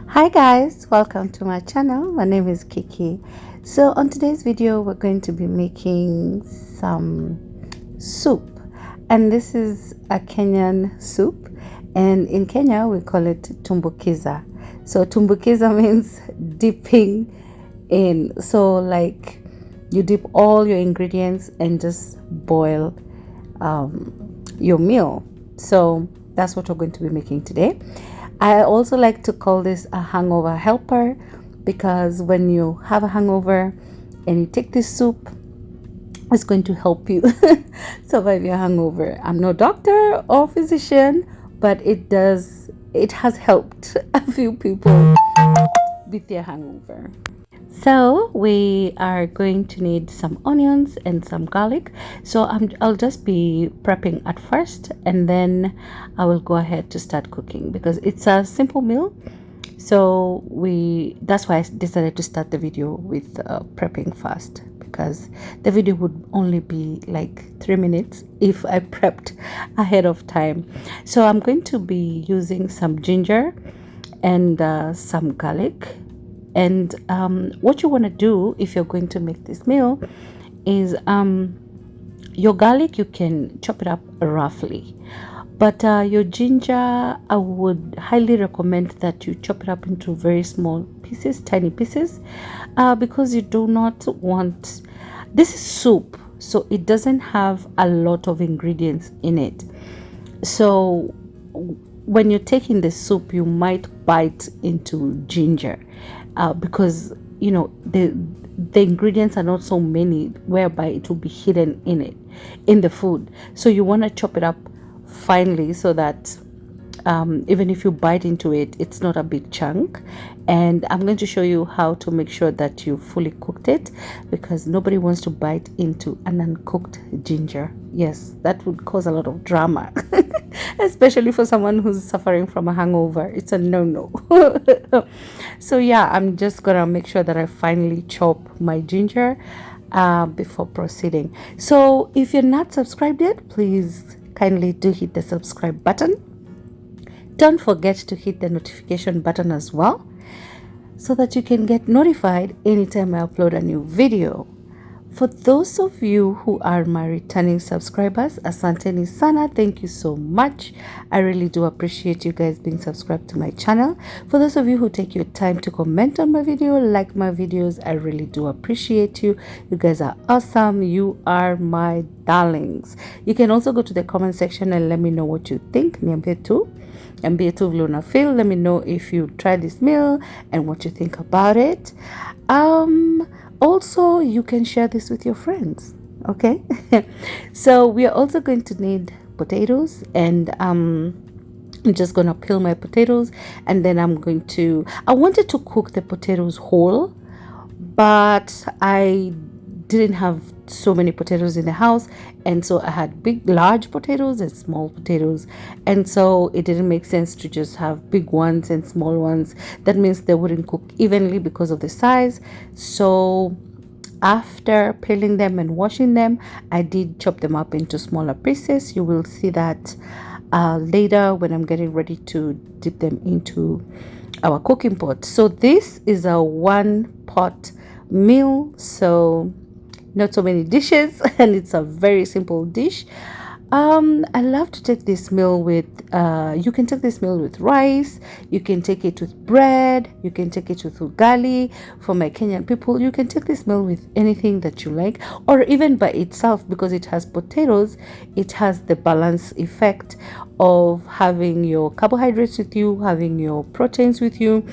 Hi guys, welcome to my channel. My name is Kiki. So on today's video we're going to be making some soup, and this is a Kenyan soup, and in Kenya we call it Tumbukiza. So Tumbukiza means dipping in, so like you dip all your ingredients and just boil your meal. So that's what we're going to be making today. I also like to call this a hangover helper, because when you have a hangover and you take this soup, it's going to help you survive your hangover. I'm no doctor or physician, but it has helped a few people with their hangover. So we are going to need some onions and some garlic. So I'll just be prepping at first, and then I will go ahead to start cooking because it's a simple meal. So that's why I decided to start the video with prepping first, because the video would only be like 3 minutes if I prepped ahead of time. So I'm going to be using some ginger and some garlic. And what you want to do if you're going to make this meal is your garlic, you can chop it up roughly, but your ginger, I would highly recommend that you chop it up into very small pieces, tiny pieces, because you do not want, this is soup, so it doesn't have a lot of ingredients in it. So when you're taking the soup, you might bite into ginger, because you know the ingredients are not so many whereby it will be hidden in the food. So you want to chop it up finely so that even if you bite into it, it's not a big chunk. And I'm going to show you how to make sure that you fully cooked it, because nobody wants to bite into an uncooked ginger. Yes, that would cause a lot of drama especially for someone who's suffering from a hangover. It's a no-no. So yeah, I'm just gonna make sure that I finally chop my ginger before proceeding. So if you're not subscribed yet, please kindly do hit the subscribe button. Don't forget to hit the notification button as well, so that you can get notified anytime I upload a new video. For those of you who are my returning subscribers, asanteni sana, thank you so much. I really do appreciate you guys being subscribed to my channel. For those of you who take your time to comment on my video, like my videos, I really do appreciate you. You guys are awesome. You are my darlings. You can also go to the comment section and let me know what you think. Niambie tu vile unafeel. Let me know if you try this meal and what you think about it. Also, you can share this with your friends, okay? So we are also going to need potatoes, and I'm just gonna peel my potatoes, and then I wanted to cook the potatoes whole, but I didn't have so many potatoes in the house, and so I had large potatoes and small potatoes, and so it didn't make sense to just have big ones and small ones. That means they wouldn't cook evenly because of the size. So after peeling them and washing them, I did chop them up into smaller pieces. You will see that later when I'm getting ready to dip them into our cooking pot. So this is a 1-pot meal, so not so many dishes, and it's a very simple dish. I love to take this meal with you can take this meal with rice, you can take it with bread, you can take it with ugali. For my Kenyan people, you can take this meal with anything that you like, or even by itself, because it has potatoes. It has the balance effect of having your carbohydrates with you, having your proteins with you,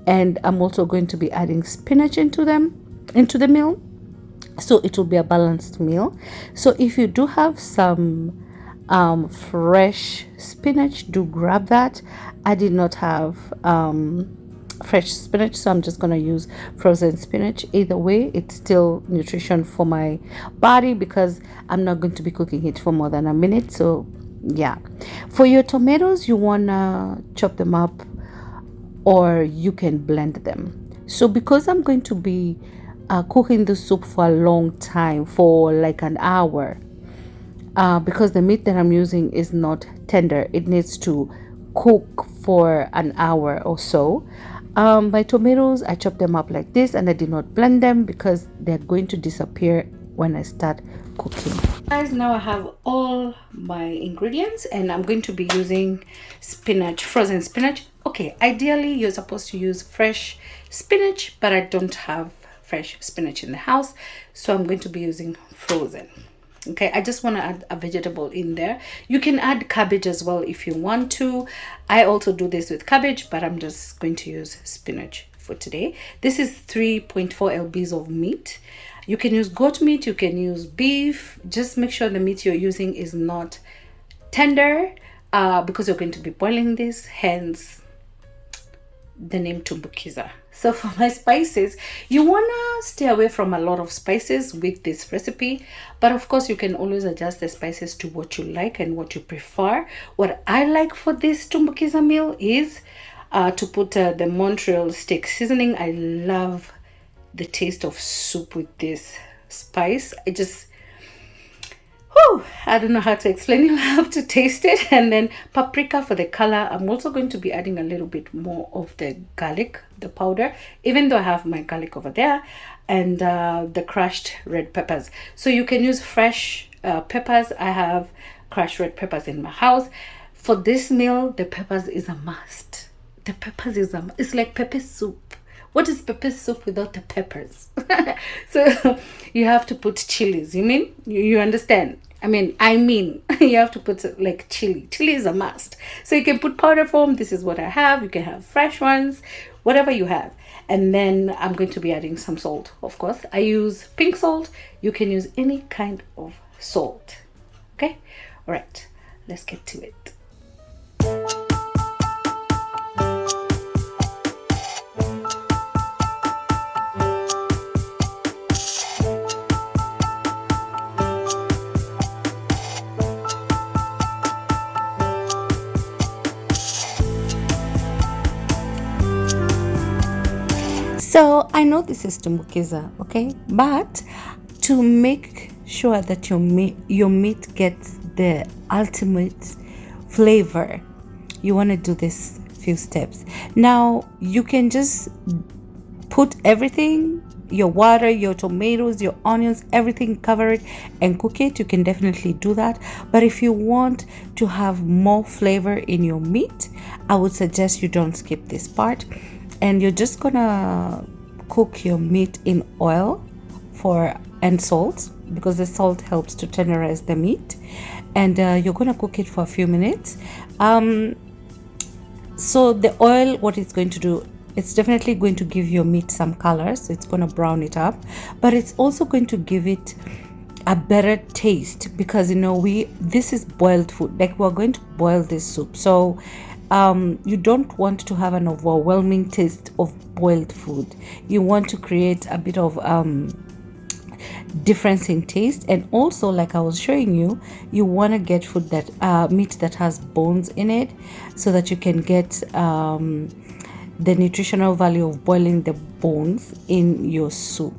and I'm also going to be adding spinach into the meal, so it will be a balanced meal. So if you do have some fresh spinach, do grab that. I did not have fresh spinach, so I'm just going to use frozen spinach. Either way, it's still nutrition for my body, because I'm not going to be cooking it for more than a minute. So yeah, for your tomatoes, you want to chop them up, or you can blend them. So because I'm going to be cooking the soup for a long time, for like an hour, because the meat that I'm using is not tender, it needs to cook for an hour or so. My tomatoes, I chopped them up like this, and I did not blend them because they're going to disappear when I start cooking. Guys, now I have all my ingredients, and I'm going to be using spinach, frozen spinach. Okay, ideally you're supposed to use fresh spinach, but I don't have fresh spinach in the house, so I'm going to be using frozen. Okay, I just want to add a vegetable in there. You can add cabbage as well if you want to. I also do this with cabbage, but I'm just going to use spinach for today. This is 3.4 lbs of meat. You can use goat meat, you can use beef. Just make sure the meat you're using is not tender, because you're going to be boiling this, hence the name Tumbukiza. So for my spices, you want to stay away from a lot of spices with this recipe, but of course you can always adjust the spices to what you like and what you prefer. What I like for this Tumbukiza meal is to put the Montreal steak seasoning. I love the taste of soup with this spice. I don't know how to explain. You have to taste it. And then paprika for the color. I'm also going to be adding a little bit more of the garlic, the powder, even though I have my garlic over there, and the crushed red peppers. So you can use fresh peppers. I have crushed red peppers in my house. For this meal, the peppers is a must. The peppers is it's like pepper soup. What is pepper soup without the peppers? So you have to put chilies. You understand? I mean, you have to put like chili. Chili is a must. So you can put powder form. This is what I have. You can have fresh ones, whatever you have. And then I'm going to be adding some salt, of course. I use pink salt. You can use any kind of salt. Okay? All right. Let's get to it. So I know this is Tumbukiza, okay? But to make sure that your meat gets the ultimate flavor, you want to do this few steps. Now you can just put everything, your water, your tomatoes, your onions, everything, cover it and cook it. You can definitely do that. But if you want to have more flavor in your meat, I would suggest you don't skip this part. And you're just gonna cook your meat in oil and salt, because the salt helps to tenderize the meat. And you're gonna cook it for a few minutes. So the oil, what it's going to do, it's definitely going to give your meat some color, so it's going to brown it up, but it's also going to give it a better taste, because this is boiled food. Like, we're going to boil this soup, so you don't want to have an overwhelming taste of boiled food. You want to create a bit of difference in taste. And also, like I was showing you, you want to get food that meat that has bones in it, so that you can get the nutritional value of boiling the bones in your soup.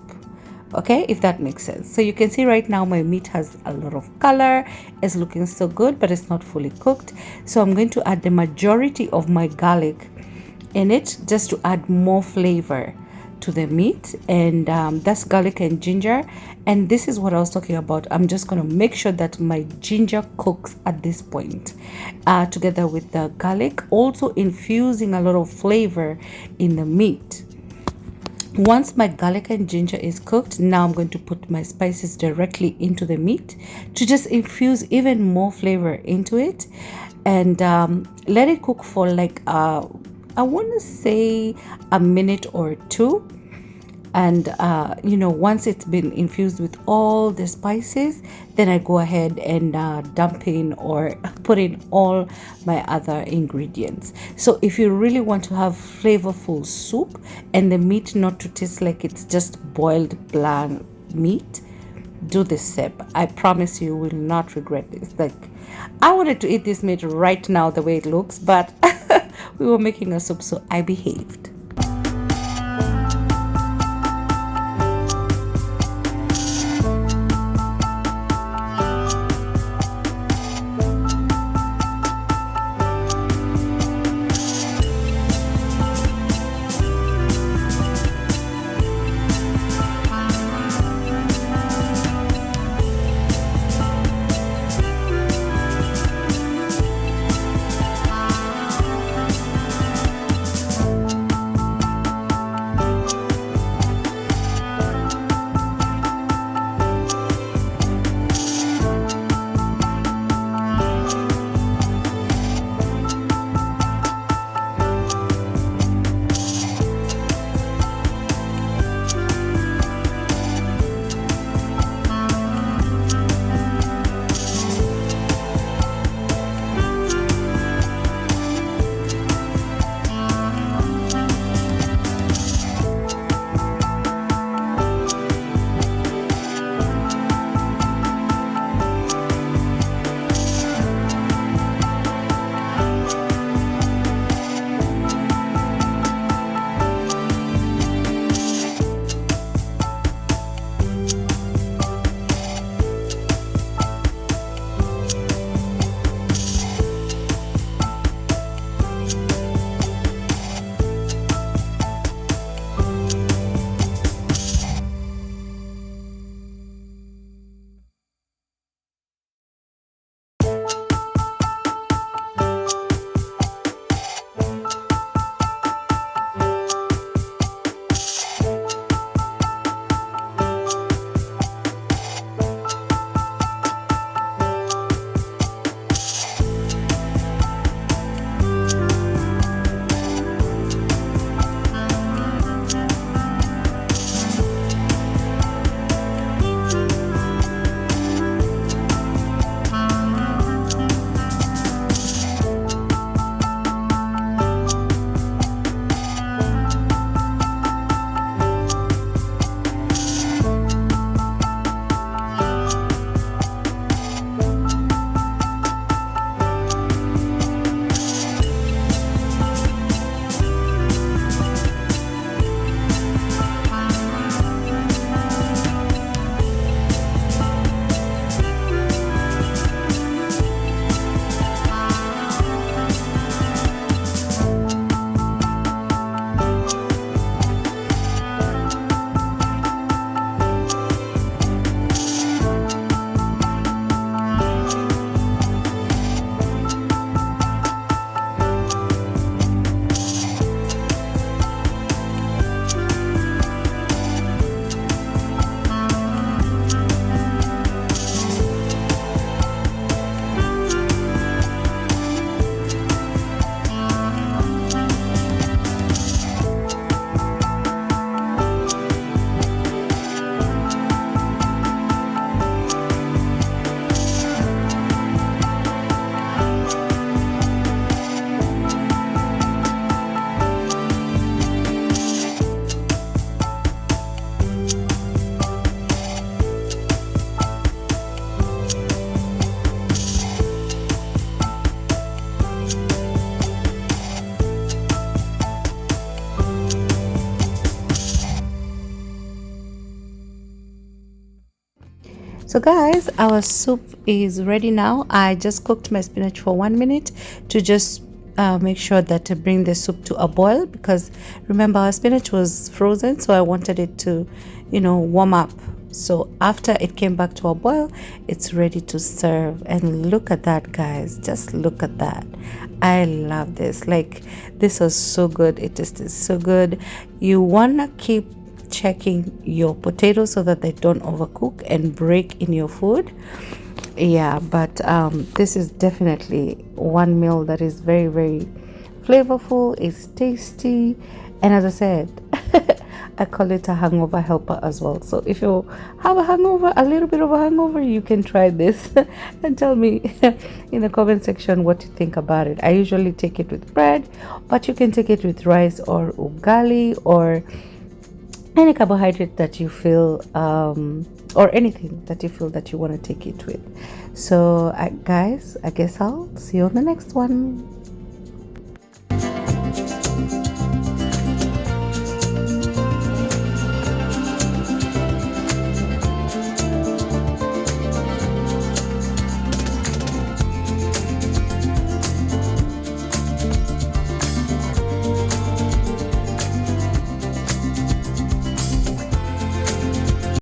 Okay, if that makes sense. So you can see right now my meat has a lot of color. It's looking so good, but it's not fully cooked. So I'm going to add the majority of my garlic in it, just to add more flavor to the meat. And that's garlic and ginger. And this is what I was talking about. I'm just going to make sure that my ginger cooks at this point, together with the garlic, also infusing a lot of flavor in the meat. Once my garlic and ginger is cooked, now I'm going to put my spices directly into the meat to just infuse even more flavor into it, and let it cook for like I want to say a minute or two. And once it's been infused with all the spices, then I go ahead and dump in or put in all my other ingredients. So if you really want to have flavorful soup and the meat not to taste like it's just boiled bland meat, do this step. I promise you will not regret this. Like, I wanted to eat this meat right now the way it looks, but we were making a soup, so I behaved. So guys, our soup is ready now. I just cooked my spinach for 1 minute to just make sure that to bring the soup to a boil, because remember our spinach was frozen, so I wanted it to, warm up. So after it came back to a boil, it's ready to serve. And look at that, guys, just look at that. I love this. Like, this was so good. It tasted so good. You want to keep checking your potatoes so that they don't overcook and break in your food. Yeah, but this is definitely one meal that is very, very flavorful. It's tasty, and as I said, I call it a hangover helper as well. So if you have a hangover, a little bit of a hangover, you can try this and tell me in the comment section what you think about it. I usually take it with bread, but you can take it with rice or ugali or any carbohydrate that you feel, or anything that you feel that you want to take it with. So guys, I guess I'll see you on the next one.